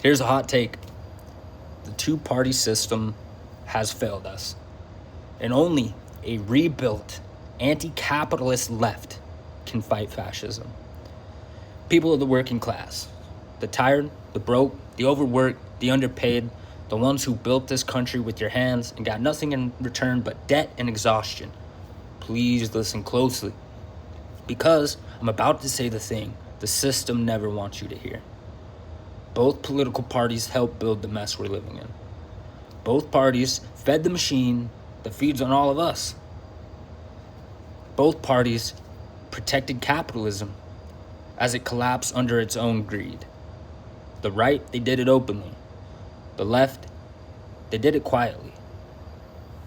Here's a hot take. The two-party system has failed us, and only a rebuilt, anti-capitalist left can fight fascism. People of the working class, the tired, the broke, the overworked, the underpaid, the ones who built this country with your hands and got nothing in return but debt and exhaustion, please listen closely, because I'm about to say the thing the system never wants you to hear. Both political parties helped build the mess we're living in. Both parties fed the machine that feeds on all of us. Both parties protected capitalism as it collapsed under its own greed. The right, they did it openly. The left, they did it quietly.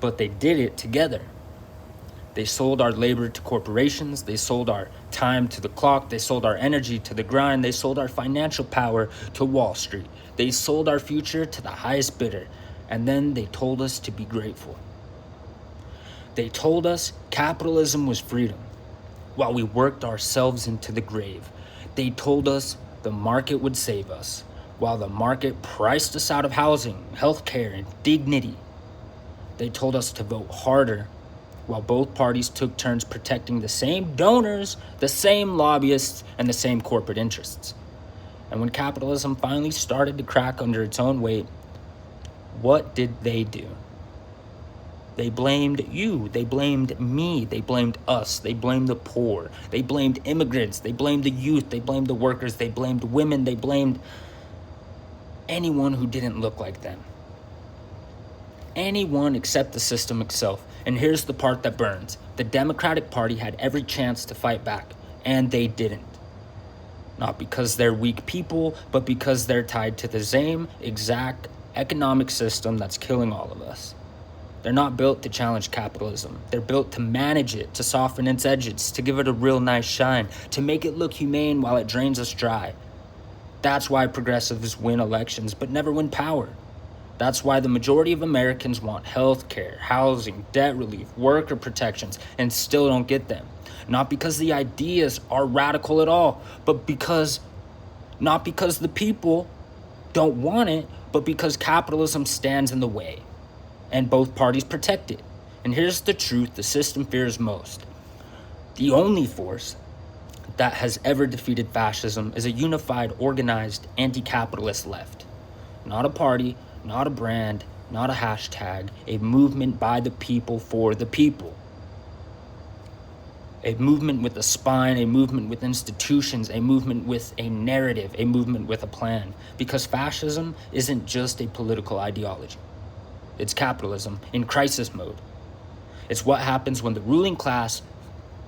But they did it together. They sold our labor to corporations. They sold our time to the clock. They sold our energy to the grind. They sold our financial power to Wall Street. They sold our future to the highest bidder. And then they told us to be grateful. They told us capitalism was freedom while we worked ourselves into the grave. They told us the market would save us while the market priced us out of housing, healthcare, and dignity. They told us to vote harder while both parties took turns protecting the same donors, the same lobbyists, and the same corporate interests. And when capitalism finally started to crack under its own weight, what did they do? They blamed you, they blamed me, they blamed us, they blamed the poor, they blamed immigrants, they blamed the youth, they blamed the workers, they blamed women, they blamed anyone who didn't look like them. Anyone except the system itself. And here's the part that burns. The Democratic Party had every chance to fight back, and they didn't. Not because they're weak people, but because they're tied to the same exact economic system that's killing all of us. They're not built to challenge capitalism. They're built to manage it, to soften its edges, to give it a real nice shine, to make it look humane while it drains us dry. That's why progressives win elections, but never win power. That's why the majority of Americans want health care, housing, debt relief, worker protections, and still don't get them. Not because the ideas are radical at all, but not because the people don't want it, but because capitalism stands in the way, and both parties protect it. And here's the truth the system fears most. The only force that has ever defeated fascism is a unified, organized, anti-capitalist left. Not a party, not a brand, not a hashtag, a movement by the people for the people. A movement with a spine, a movement with institutions, a movement with a narrative, a movement with a plan. Because fascism isn't just a political ideology. It's capitalism in crisis mode. It's what happens when the ruling class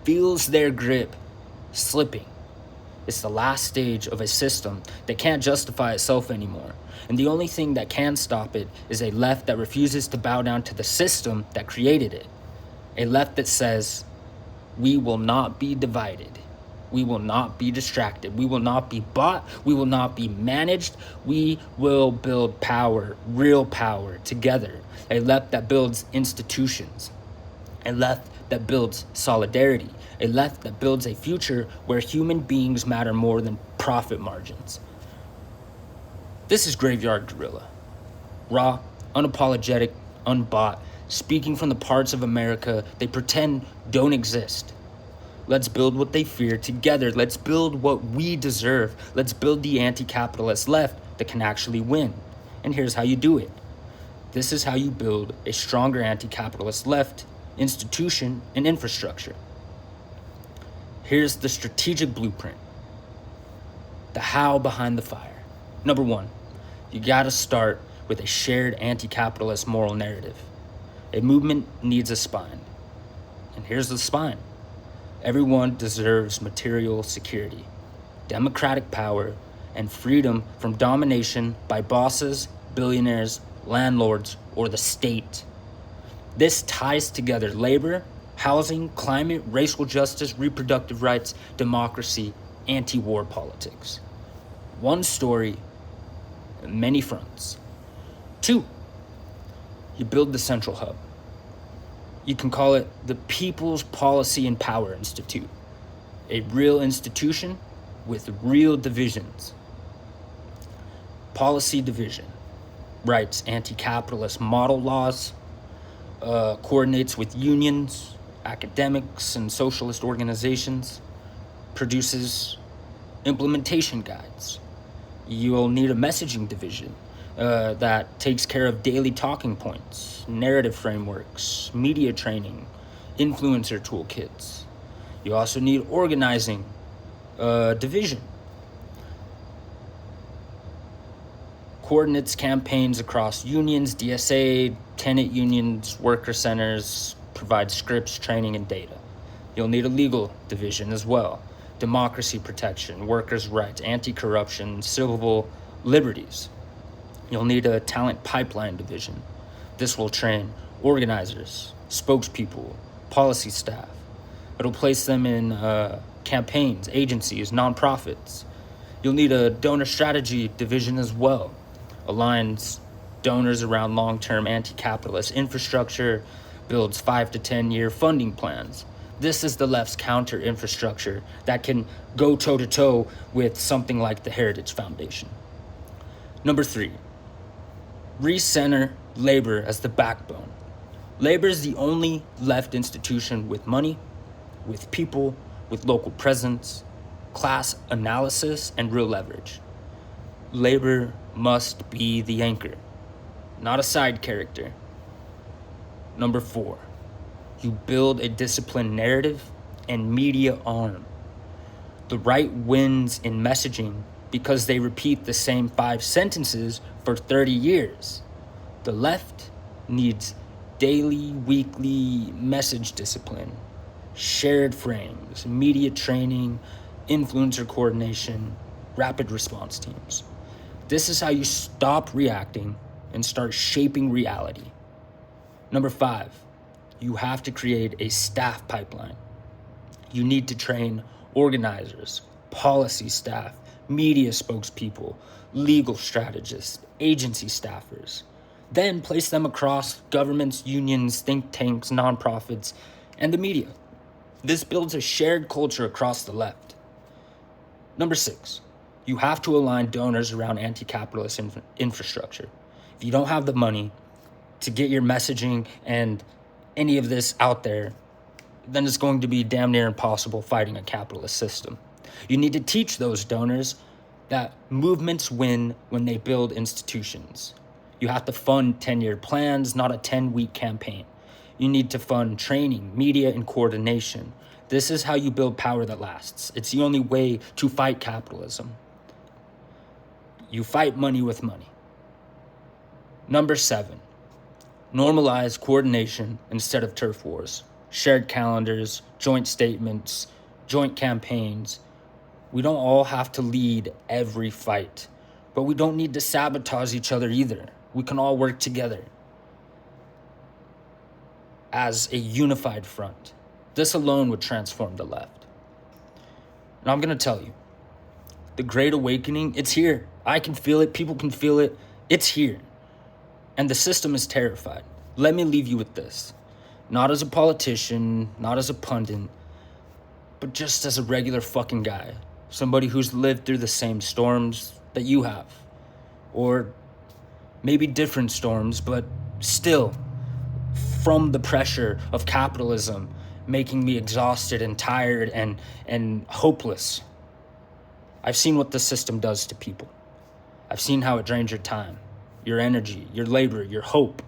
feels their grip slipping. It's the last stage of a system that can't justify itself anymore. And the only thing that can stop it is a left that refuses to bow down to the system that created it. A left that says, we will not be divided. We will not be distracted. We will not be bought. We will not be managed. We will build power, real power, together. A left that builds institutions. A left that builds solidarity. A left that builds a future where human beings matter more than profit margins. This is Graveyard Guerrilla. Raw, unapologetic, unbought, speaking from the parts of America they pretend don't exist. Let's build what they fear together. Let's build what we deserve. Let's build the anti-capitalist left that can actually win. And here's how you do it. This is how you build a stronger anti-capitalist left, institution, and infrastructure. Here's the strategic blueprint. The how behind the fire. Number one, you gotta start with a shared anti-capitalist moral narrative. A movement needs a spine. And here's the spine. Everyone deserves material security, democratic power, and freedom from domination by bosses, billionaires, landlords, or the state. This ties together labor, housing, climate, racial justice, reproductive rights, democracy, anti-war politics. One story, many fronts. Two, you build the central hub. You can call it the People's Policy and Power Institute, a real institution with real divisions. Policy division writes anti-capitalist model laws, coordinates with unions, academics, and socialist organizations, produces implementation guides. You'll need a messaging division that takes care of daily talking points, narrative frameworks, media training, influencer toolkits. You also need organizing division. Coordinates campaigns across unions, DSA, tenant unions, worker centers, provide scripts, training, and data. You'll need a legal division as well. Democracy protection, workers' rights, anti-corruption, civil liberties. You'll need a talent pipeline division. This will train organizers, spokespeople, policy staff. It'll place them in campaigns, agencies, nonprofits. You'll need a donor strategy division as well. Aligns donors around long-term anti-capitalist infrastructure, builds 5 to 10 year funding plans. This is the left's counter infrastructure that can go toe-to-toe with something like the Heritage Foundation. Number 3, recenter labor as the backbone. Labor is the only left institution with money, with people, with local presence, class analysis, and real leverage. Labor must be the anchor, not a side character. Number 4, you build a disciplined narrative and media arm. The right wins in messaging because they repeat the same 5 sentences for 30 years. The left needs daily, weekly message discipline, shared frames, media training, influencer coordination, rapid response teams. This is how you stop reacting and start shaping reality. Number 5, you have to create a staff pipeline. You need to train organizers, policy staff, media spokespeople, legal strategists, agency staffers. Then place them across governments, unions, think tanks, nonprofits, and the media. This builds a shared culture across the left. Number 6, you have to align donors around anti-capitalist infrastructure. If you don't have the money to get your messaging and any of this out there, then it's going to be damn near impossible fighting a capitalist system. You need to teach those donors that movements win when they build institutions. You have to fund 10-year plans, not a 10-week campaign. You need to fund training, media, and coordination. This is how you build power that lasts. It's the only way to fight capitalism. You fight money with money. Number 7, normalize coordination instead of turf wars. Shared calendars, joint statements, joint campaigns. We don't all have to lead every fight, but we don't need to sabotage each other either. We can all work together as a unified front. This alone would transform the left. And I'm going to tell you, the Great Awakening, it's here. I can feel it. People can feel it. It's here. And the system is terrified. Let me leave you with this. Not as a politician, not as a pundit, but just as a regular fucking guy. Somebody who's lived through the same storms that you have. Or maybe different storms, but still from the pressure of capitalism making me exhausted and tired and hopeless. I've seen what the system does to people. I've seen how it drains your time, your energy, your labor, your hope,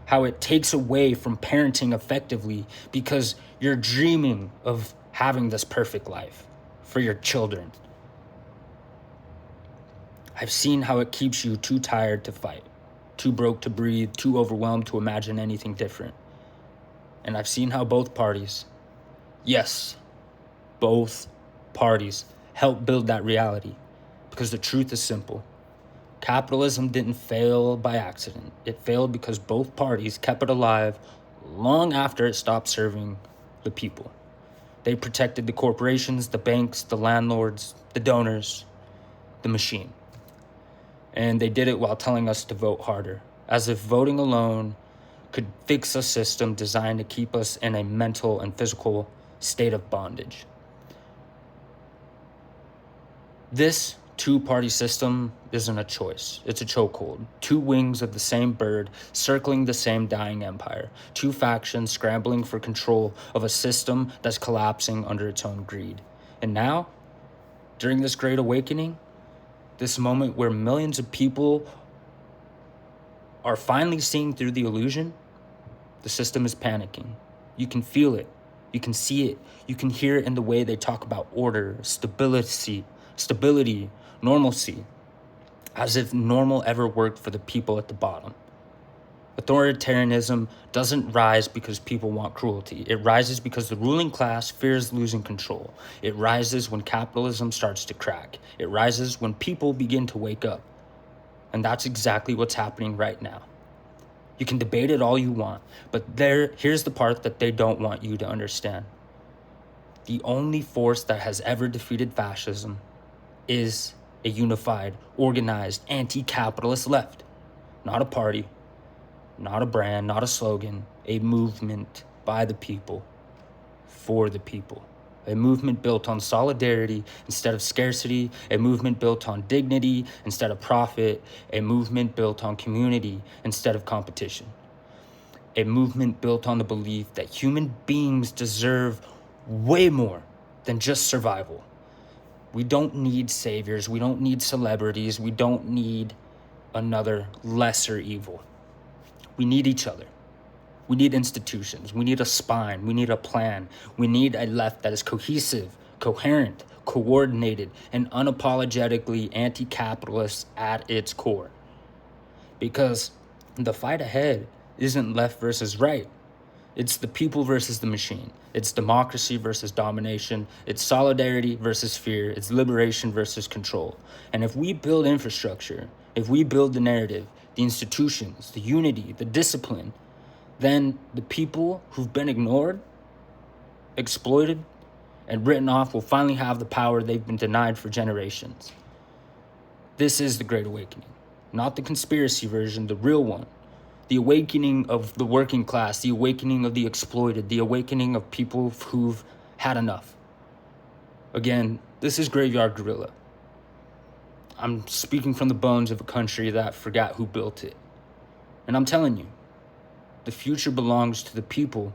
how it takes away from parenting effectively because you're dreaming of having this perfect life for your children. I've seen how it keeps you too tired to fight, too broke to breathe, too overwhelmed to imagine anything different. And I've seen how both parties, yes, both parties help build that reality, because the truth is simple. Capitalism didn't fail by accident. It failed because both parties kept it alive long after it stopped serving the people. They protected the corporations, the banks, the landlords, the donors, the machine. And they did it while telling us to vote harder, as if voting alone could fix a system designed to keep us in a mental and physical state of bondage. This two-party system isn't a choice. It's a chokehold. Two wings of the same bird circling the same dying empire. Two factions scrambling for control of a system that's collapsing under its own greed. And now, during this great awakening, this moment where millions of people are finally seeing through the illusion, the system is panicking. You can feel it. You can see it. You can hear it in the way they talk about order, stability, normalcy, as if normal ever worked for the people at the bottom. Authoritarianism doesn't rise because people want cruelty. It rises because the ruling class fears losing control. It rises when capitalism starts to crack. It rises when people begin to wake up. And that's exactly what's happening right now. You can debate it all you want, but here's the part that they don't want you to understand. The only force that has ever defeated fascism is a unified, organized, anti-capitalist left. Not a party, not a brand, not a slogan, a movement by the people, for the people. A movement built on solidarity instead of scarcity, a movement built on dignity instead of profit, a movement built on community instead of competition. A movement built on the belief that human beings deserve way more than just survival. We don't need saviors, we don't need celebrities, we don't need another lesser evil. We need each other. We need institutions. We need a spine. We need a plan. We need a left that is cohesive, coherent, coordinated, and unapologetically anti-capitalist at its core. Because the fight ahead isn't left versus right. It's the people versus the machine. It's democracy versus domination. It's solidarity versus fear. It's liberation versus control. And if we build infrastructure, if we build the narrative, the institutions, the unity, the discipline, then the people who've been ignored, exploited, and written off will finally have the power they've been denied for generations. This is the Great Awakening, not the conspiracy version, the real one. The awakening of the working class, the awakening of the exploited, the awakening of people who've had enough. Again, this is Graveyard Gorilla. I'm speaking from the bones of a country that forgot who built it. And I'm telling you, the future belongs to the people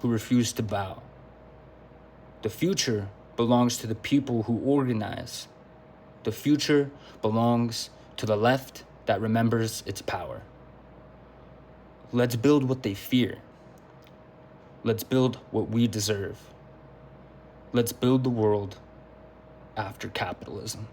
who refuse to bow. The future belongs to the people who organize. The future belongs to the left that remembers its power. Let's build what they fear. Let's build what we deserve. Let's build the world after capitalism.